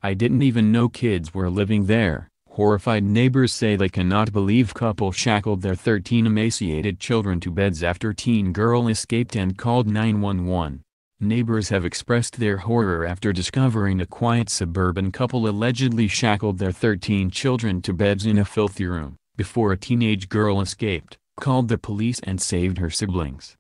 I didn't even know kids were living there." Horrified neighbors say they cannot believe couple shackled their 13 emaciated children to beds after teen girl escaped and called 911. Neighbors have expressed their horror after discovering a quiet suburban couple allegedly shackled their 13 children to beds in a filthy room, before a teenage girl escaped, called the police and saved her siblings.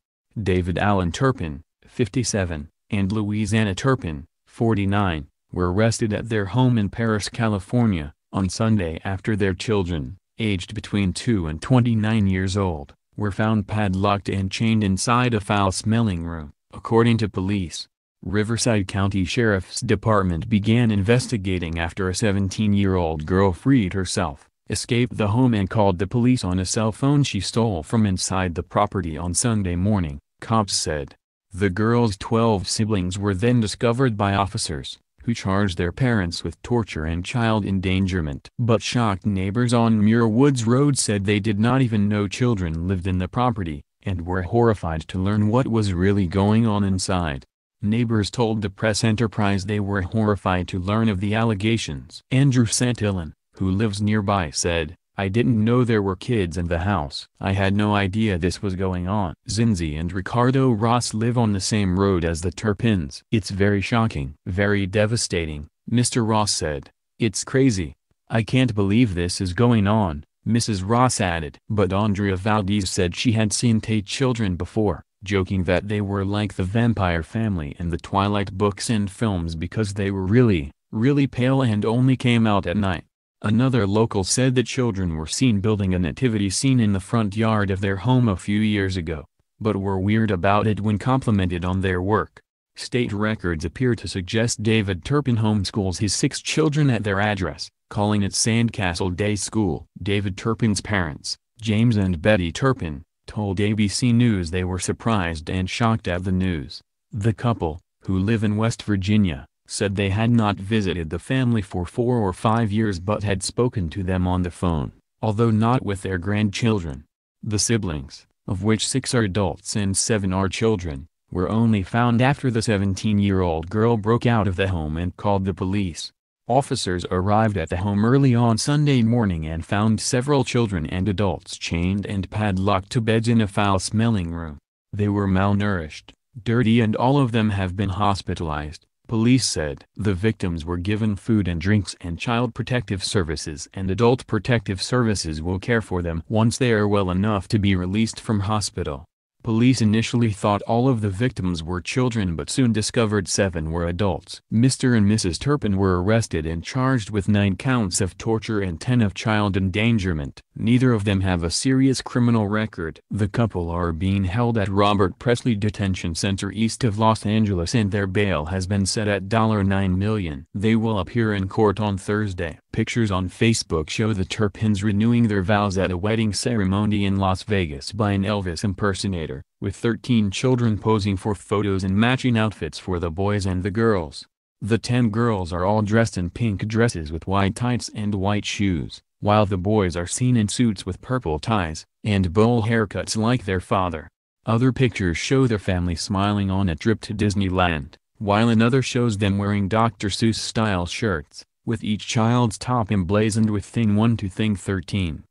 David Allen Turpin, 57, and Louise Anna Turpin, 49, were arrested at their home in Perris, California, on Sunday after their children, aged between 2 and 29 years old, were found padlocked and chained inside a foul-smelling room, according to police. Riverside County Sheriff's Department began investigating after a 17-year-old girl freed herself, escaped the home and called the police on a cell phone she stole from inside the property on Sunday morning, cops said. The girl's 12 siblings were then discovered by officers, who charged their parents with torture and child endangerment. But shocked neighbors on Muir Woods Road said they did not even know children lived in the property, and were horrified to learn what was really going on inside. Neighbors told the press enterprise they were horrified to learn of the allegations. Andrew Santillan, who lives nearby, said, "I didn't know there were kids in the house. I had no idea this was going on." Zinzi and Ricardo Ross live on the same road as the Turpins. "It's very shocking, very devastating," Mr. Ross said. "It's crazy. I can't believe this is going on," Mrs. Ross added. But Andrea Valdez said she had seen Tate children before, joking that they were like the vampire family in the Twilight books and films because they were really, really pale and only came out at night. Another local said that children were seen building a nativity scene in the front yard of their home a few years ago, but were weird about it when complimented on their work. State records appear to suggest David Turpin homeschools his 6 children at their address, calling it Sandcastle Day School. David Turpin's parents, James and Betty Turpin, told ABC News they were surprised and shocked at the news. The couple, who live in West Virginia, said they had not visited the family for 4 or 5 years but had spoken to them on the phone, although not with their grandchildren. The siblings, of which 6 are adults and 7 are children, were only found after the 17-year-old girl broke out of the home and called the police. Officers arrived at the home early on Sunday morning and found several children and adults chained and padlocked to beds in a foul-smelling room. They were malnourished, dirty, and all of them have been hospitalized, police said. The victims were given food and drinks, and Child Protective Services and Adult Protective Services will care for them once they are well enough to be released from hospital. Police initially thought all of the victims were children but soon discovered 7 were adults. Mr. and Mrs. Turpin were arrested and charged with 9 counts of torture and 10 of child endangerment. Neither of them have a serious criminal record. The couple are being held at Robert Presley Detention Center east of Los Angeles, and their bail has been set at $9 million. They will appear in court on Thursday. Pictures on Facebook show the Turpins renewing their vows at a wedding ceremony in Las Vegas by an Elvis impersonator, with 13 children posing for photos in matching outfits for the boys and the girls. The 10 girls are all dressed in pink dresses with white tights and white shoes, while the boys are seen in suits with purple ties and bowl haircuts like their father. Other pictures show their family smiling on a trip to Disneyland, while another shows them wearing Dr. Seuss-style shirts, with each child's top emblazoned with Thing 1 to Thing 13.